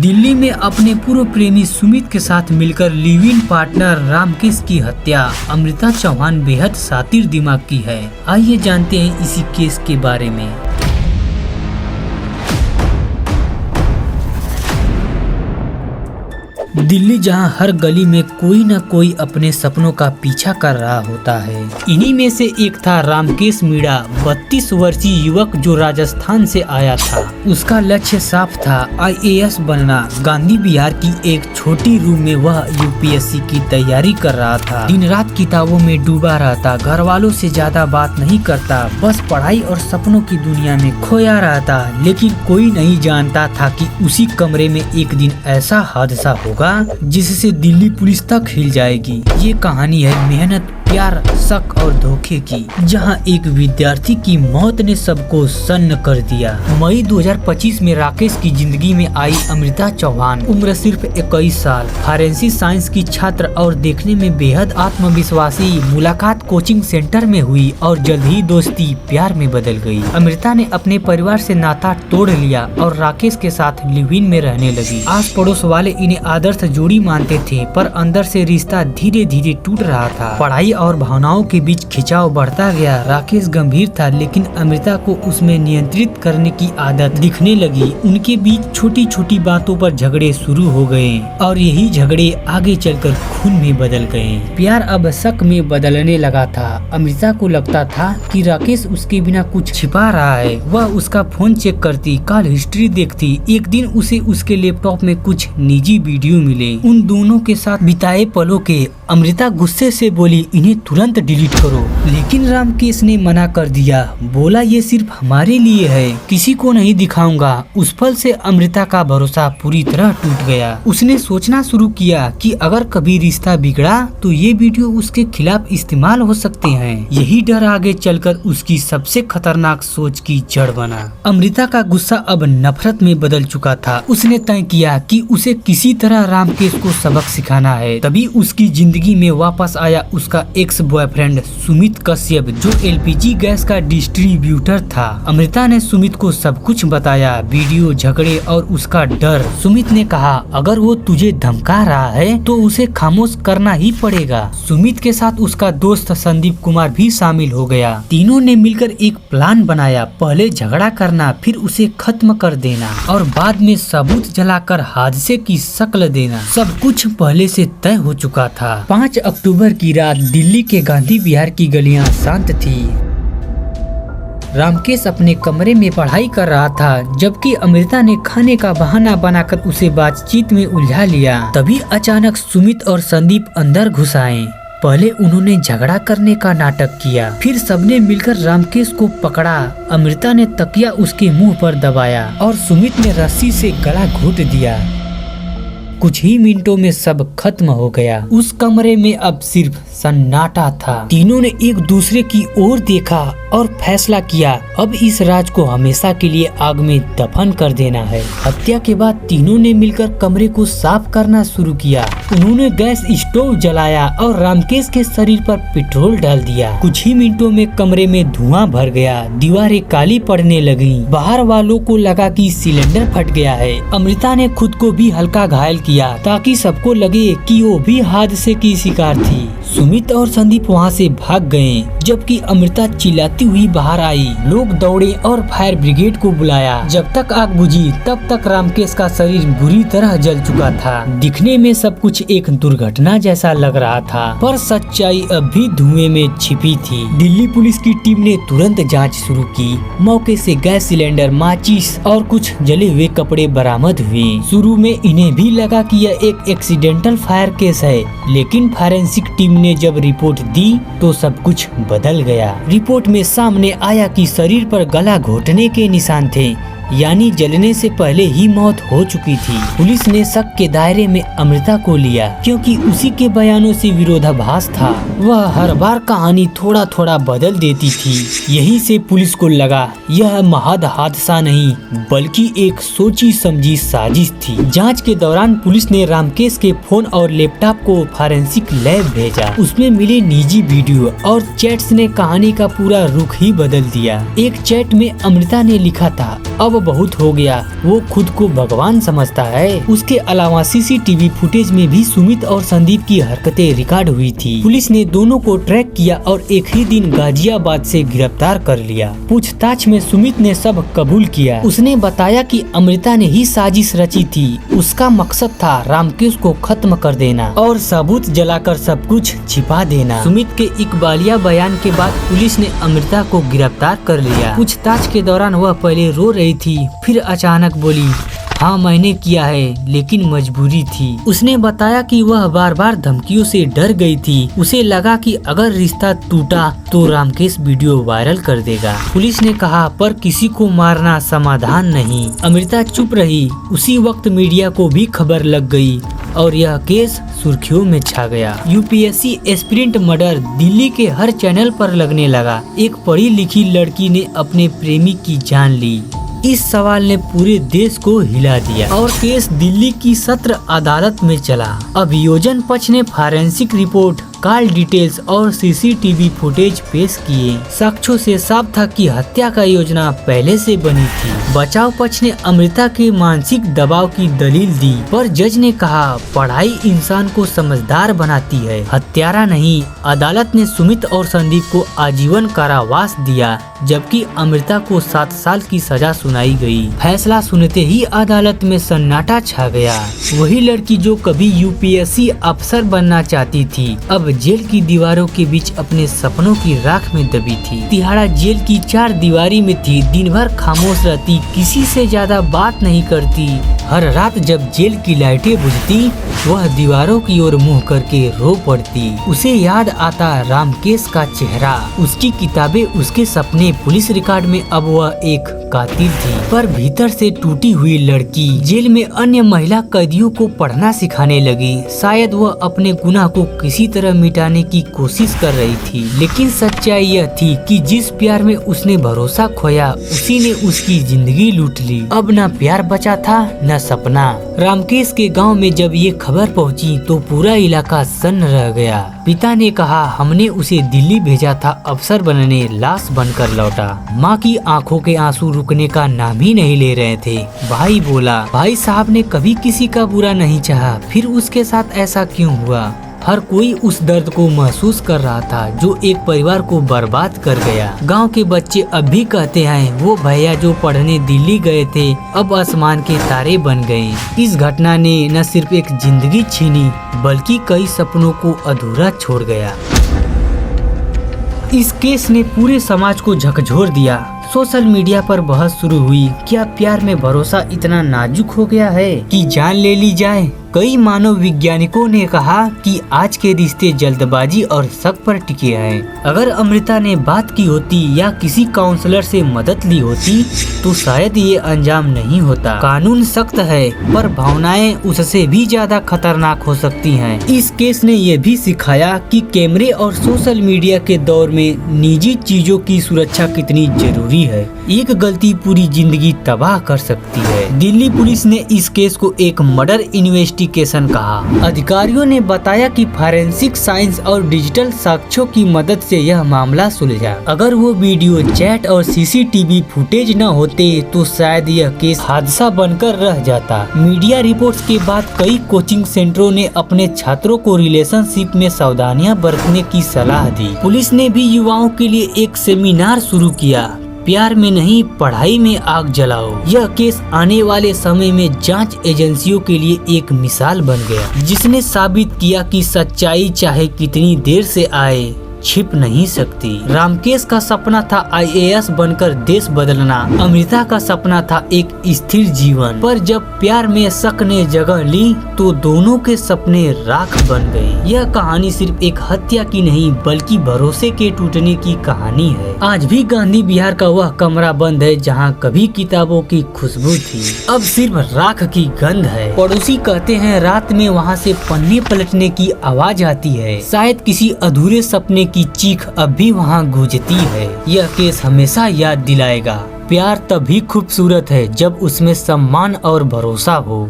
दिल्ली में अपने पूर्व प्रेमी सुमित के साथ मिलकर लिव इन पार्टनर रामकेश की हत्या अमृता चौहान बेहद शातिर दिमाग की है। आइए जानते हैं इसी केस के बारे में। दिल्ली जहां हर गली में कोई न कोई अपने सपनों का पीछा कर रहा होता है। इन्हीं में से एक था रामकेश मीणा, 32 वर्षीय युवक जो राजस्थान से आया था। उसका लक्ष्य साफ था, IAS बनना। गांधी बिहार की एक छोटी रूम में वह UPSC की तैयारी कर रहा था। दिन रात किताबों में डूबा रहता, घर वालों से ज्यादा बात नहीं करता, बस पढ़ाई और सपनों की दुनिया में खोया रहता। लेकिन कोई नहीं जानता था कि उसी कमरे में एक दिन ऐसा हादसा होगा जिससे दिल्ली पुलिस तक हिल जाएगी। ये कहानी है मेहनत, प्यार, शक और धोखे की, जहां एक विद्यार्थी की मौत ने सबको सन्न कर दिया। मई 2025 में राकेश की जिंदगी में आई अमृता चौहान। उम्र सिर्फ 21 साल, फॉरेंसिक साइंस की छात्र और देखने में बेहद आत्मविश्वासी। मुलाकात कोचिंग सेंटर में हुई और जल्द ही दोस्ती प्यार में बदल गई। अमृता ने अपने परिवार से नाता तोड़ लिया और राकेश के साथ लिव इन में रहने लगी। आस पड़ोस वाले इन्हें आदर्श जोड़ी मानते थे, पर अंदर से रिश्ता धीरे धीरे टूट रहा था। पढ़ाई और भावनाओं के बीच खिंचाव बढ़ता गया। राकेश गंभीर था, लेकिन अमृता को उसमें नियंत्रित करने की आदत दिखने लगी। उनके बीच छोटी छोटी बातों पर झगड़े शुरू हो गए और यही झगड़े आगे चलकर खून में बदल गए। प्यार अब शक में बदलने लगा था। अमृता को लगता था कि राकेश उसके बिना कुछ छिपा रहा है। वह उसका फोन चेक करती, कॉल हिस्ट्री देखती। एक दिन उसे उसके लैपटॉप में कुछ निजी वीडियो मिले, उन दोनों के साथ बिताए पलों के। अमृता गुस्से से बोली, इन्हें तुरंत डिलीट करो। लेकिन रामकेश ने मना कर दिया, बोला ये सिर्फ हमारे लिए है, किसी को नहीं दिखाऊंगा। उस पल से अमृता का भरोसा पूरी तरह टूट गया। उसने सोचना शुरू किया कि अगर कभी रिश्ता बिगड़ा तो ये वीडियो उसके खिलाफ इस्तेमाल हो सकते हैं। यही डर आगे चलकर उसकी सबसे खतरनाक सोच की जड़ बना। अमृता का गुस्सा अब नफरत में बदल चुका था। उसने तय किया कि उसे किसी तरह रामकेश को सबक सिखाना है। तभी उसकी जिंदगी में वापस आया उसका एक्स बॉयफ्रेंड सुमित कश्यप, जो LPG गैस का डिस्ट्रीब्यूटर था। अमृता ने सुमित को सब कुछ बताया, वीडियो, झगड़े और उसका डर। सुमित ने कहा, अगर वो तुझे धमका रहा है तो उसे खामोश करना ही पड़ेगा। सुमित के साथ उसका दोस्त संदीप कुमार भी शामिल हो गया। तीनों ने मिलकर एक प्लान बनाया, पहले झगड़ा करना, फिर उसे खत्म कर देना और बाद में सबूत जलाकर हादसे की शक्ल देना। सब कुछ पहले से तय हो चुका था। 5 अक्टूबर की रात दिल्ली के गांधी बिहार की गलियां शांत थी। रामकेश अपने कमरे में पढ़ाई कर रहा था, जबकि अमृता ने खाने का बहाना बनाकर उसे बातचीत में उलझा लिया। तभी अचानक सुमित और संदीप अंदर घुस आए। पहले उन्होंने झगड़ा करने का नाटक किया, फिर सबने मिलकर रामकेश को पकड़ा। अमृता ने तकिया उसके मुंह पर दबाया और सुमित ने रस्सी से गला घोट दिया। कुछ ही मिनटों में सब खत्म हो गया। उस कमरे में अब सिर्फ सन्नाटा था। तीनों ने एक दूसरे की ओर देखा और फैसला किया, अब इस राज को हमेशा के लिए आग में दफन कर देना है। हत्या के बाद तीनों ने मिलकर कमरे को साफ करना शुरू किया। उन्होंने गैस स्टोव जलाया और रामकेश के शरीर पर पेट्रोल डाल दिया। कुछ ही मिनटों में कमरे में धुआं भर गया, दीवारें काली पड़ने लगी। बाहर वालों को लगा कि सिलेंडर फट गया है। अमृता ने खुद को भी हल्का घायल किया ताकि सबको लगे कि वो भी हादसे की शिकार थी। सुमित और संदीप वहां से भाग गए, जबकि अमृता चिल्लाती हुई बाहर आई। लोग दौड़े और फायर ब्रिगेड को बुलाया। जब तक आग बुझी तब तक रामकेश का शरीर बुरी तरह जल चुका था। दिखने में सब कुछ एक दुर्घटना जैसा लग रहा था, पर सच्चाई अब भी धुएं में छिपी थी। दिल्ली पुलिस की टीम ने तुरंत जांच शुरू की। मौके से गैस सिलेंडर, माचिस और कुछ जले हुए कपड़े बरामद हुए। शुरू में इन्हें भी लगा कि यह एक एक्सीडेंटल फायर केस है, लेकिन फॉरेंसिक टीम ने जब रिपोर्ट दी तो सब कुछ बदल गया। रिपोर्ट में सामने आया कि शरीर पर गला घोटने के निशान थे, यानी जलने से पहले ही मौत हो चुकी थी। पुलिस ने शक के दायरे में अमृता को लिया, क्योंकि उसी के बयानों से विरोधाभास था। वह हर बार कहानी थोड़ा थोड़ा बदल देती थी। यहीं से पुलिस को लगा यह महज हादसा नहीं, बल्कि एक सोची समझी साजिश थी। जांच के दौरान पुलिस ने रामकेश के फोन और लैपटॉप को फॉरेंसिक लैब भेजा। उसमें मिले निजी वीडियो और चैट्स ने कहानी का पूरा रुख ही बदल दिया। एक चैट में अमृता ने लिखा था, अब अब बहुत हो गया, वो खुद को भगवान समझता है। उसके अलावा सीसीटीवी फुटेज में भी सुमित और संदीप की हरकतें रिकॉर्ड हुई थी। पुलिस ने दोनों को ट्रैक किया और एक ही दिन गाजियाबाद से गिरफ्तार कर लिया। पूछताछ में सुमित ने सब कबूल किया। उसने बताया कि अमृता ने ही साजिश रची थी। उसका मकसद था रामकेश को खत्म कर देना और सबूत जलाकर सब कुछ छिपा देना। सुमित के इकबालिया बयान के बाद पुलिस ने अमृता को गिरफ्तार कर लिया। पूछताछ के दौरान वह पहले रो रही थी, फिर अचानक बोली, हाँ मैंने किया है, लेकिन मजबूरी थी। उसने बताया कि वह बार बार धमकियों से डर गई थी। उसे लगा कि अगर रिश्ता टूटा तो रामकेश वीडियो वायरल कर देगा। पुलिस ने कहा पर किसी को मारना समाधान नहीं। अमृता चुप रही। उसी वक्त मीडिया को भी खबर लग गई और यह केस सुर्खियों में छा गया। यूपीएससी एस्पिरेंट मर्डर दिल्ली के हर चैनल पर लगने लगा। एक पढ़ी लिखी लड़की ने अपने प्रेमी की जान ली। इस सवाल ने पूरे देश को हिला दिया और केस दिल्ली की सत्र अदालत में चला। अभियोजन पक्ष ने फॉरेंसिक रिपोर्ट, कॉल डिटेल्स और सीसीटीवी फुटेज पेश किए। साक्ष्यों से साफ था कि हत्या का योजना पहले से बनी थी। बचाव पक्ष ने अमृता के मानसिक दबाव की दलील दी, पर जज ने कहा पढ़ाई इंसान को समझदार बनाती है, हत्यारा नहीं। अदालत ने सुमित और संदीप को आजीवन कारावास दिया, जबकि अमृता को 7 साल की सजा सुनाई गई। फैसला सुनते ही अदालत में सन्नाटा छा गया। वही लड़की जो कभी यूपीएससी अफसर बनना चाहती थी, अब जेल की दीवारों के बीच अपने सपनों की राख में दबी थी। तिहाड़ा जेल की 4 दीवारी में थी। दिन भर खामोश रहती, किसी से ज्यादा बात नहीं करती। हर रात जब जेल की लाइटें बुझती, वह दीवारों की ओर मुंह करके रो पड़ती। उसे याद आता रामकेश का चेहरा, उसकी किताबें, उसके सपने। पुलिस रिकॉर्ड में अब वह एक कातिल थी, पर भीतर से टूटी हुई लड़की। जेल में अन्य महिला कैदियों को पढ़ना सिखाने लगी। शायद वह अपने गुनाह को किसी तरह मिटाने की कोशिश कर रही थी, लेकिन सच्चाई यह थी कि जिस प्यार में उसने भरोसा खोया, उसी ने उसकी जिंदगी लूट ली। अब न प्यार बचा था न सपना। रामकेश के गांव में जब ये खबर पहुंची तो पूरा इलाका सन्न रह गया। पिता ने कहा हमने उसे दिल्ली भेजा था अफसर बनने, लाश बनकर लौटा। माँ की आंखों के आंसू रुकने का नाम ही नहीं ले रहे थे। भाई बोला, भाई साहब ने कभी किसी का बुरा नहीं चाहा, फिर उसके साथ ऐसा क्यों हुआ? हर कोई उस दर्द को महसूस कर रहा था जो एक परिवार को बर्बाद कर गया। गांव के बच्चे अब भी कहते हैं वो भैया जो पढ़ने दिल्ली गए थे अब आसमान के तारे बन गए। इस घटना ने न सिर्फ एक जिंदगी छीनी बल्कि कई सपनों को अधूरा छोड़ गया। इस केस ने पूरे समाज को झकझोर दिया। सोशल मीडिया पर बहस शुरू हुई, क्या प्यार में भरोसा इतना नाजुक हो गया है कि जान ले ली जाए? कई मानव वैज्ञानिकों ने कहा कि आज के रिश्ते जल्दबाजी और शक पर टिके हैं। अगर अमृता ने बात की होती या किसी काउंसलर से मदद ली होती तो शायद ये अंजाम नहीं होता। कानून सख्त है पर भावनाएं उससे भी ज्यादा खतरनाक हो सकती हैं। इस केस ने यह भी सिखाया कि कैमरे और सोशल मीडिया के दौर में निजी चीजों की सुरक्षा कितनी जरूरी है। एक गलती पूरी जिंदगी तबाह कर सकती है। दिल्ली पुलिस ने इस केस को एक मर्डर इन्वेस्टिगेशन कहा। अधिकारियों ने बताया कि फॉरेंसिक साइंस और डिजिटल साक्ष्यों की मदद से यह मामला सुलझा। अगर वो वीडियो, चैट और सीसीटीवी फुटेज न होते तो शायद यह केस हादसा बनकर रह जाता। मीडिया रिपोर्ट्स के बाद कई कोचिंग सेंटरों ने अपने छात्रों को रिलेशनशिप में सावधानियां बरतने की सलाह दी। पुलिस ने भी युवाओं के लिए एक सेमिनार शुरू किया, प्यार में नहीं पढ़ाई में आग जलाओ। यह केस आने वाले समय में जांच एजेंसियों के लिए एक मिसाल बन गया, जिसने साबित किया कि सच्चाई चाहे कितनी देर से आए छिप नहीं सकती। रामकेश का सपना था IAS बनकर देश बदलना। अमृता का सपना था एक स्थिर जीवन, पर जब प्यार में शक ने जगह ली तो दोनों के सपने राख बन गए। यह कहानी सिर्फ एक हत्या की नहीं बल्कि भरोसे के टूटने की कहानी है। आज भी गांधी बिहार का वह कमरा बंद है जहाँ कभी किताबों की खुशबू थी, अब सिर्फ राख की गंध है। पड़ोसी कहते हैं रात में वहाँ से पन्ने पलटने की आवाज आती है। शायद किसी अधूरे सपने की चीख अब भी वहाँ गूंजती है। यह केस हमेशा याद दिलाएगा, प्यार तभी खूबसूरत है जब उसमें सम्मान और भरोसा हो।